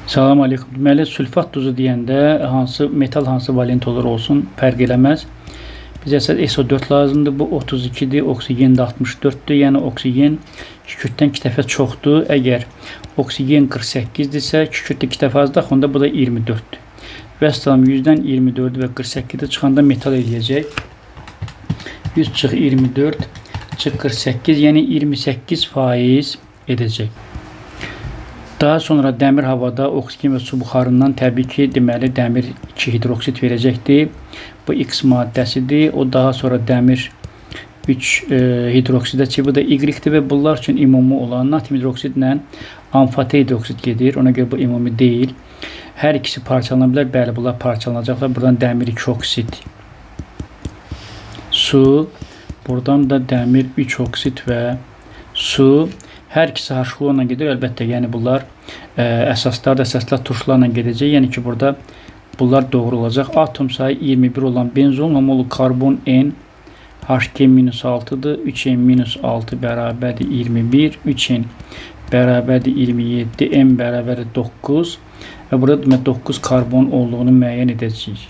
Salam aleykum. Deməli, sülfat duzu deyəndə hansı metal hansı valent olur olsun fərq eləməz. Bizə əsas SO4 lazımdır. Bu 32-dir, oksigen də 64-dür. Yəni oksigen kükürddən 2 dəfə çoxdur. Əgər oksigen 48-dirsə, kükürddə 2 dəfə azdır, onda bu da 24-dür. Vəssalam 100-dən 24 və 48-də çıxanda metal eləyəcək. 100 çıx 24 çıx 48, yəni 28% edəcək. Daha sonra dəmir havada oksigen və su buxarından təbii ki, deməli dəmir 2 hidroksid verəcəkdir. Bu X maddəsidir. O daha sonra dəmir 3 hidroksidə ki, bu da Y-dir və bunlar üçün ümumi olan natrium hidroksidlə amfate hidroksid gedir. Ona görə bu ümumi deyil. Hər ikisi parçalana bilər. Bəli, bunlar parçalanacaqlar. Buradan dəmir 2 oksid, su, buradan da dəmir 3 oksid və su. Hər ikisi H-xlorla gedir. Əlbəttə, yəni bunlar əsaslar turşularla gedəcək. Yəni ki, burada bunlar doğru olacaq. Atom sayı 21 olan benzol homolu karbon N Hg-6-dır. 3N-6 bərabərdir 21. 3N bərabərdir 27. N bərabərdir 9. Və burada 9 karbon olduğunu müəyyən edəcəyik.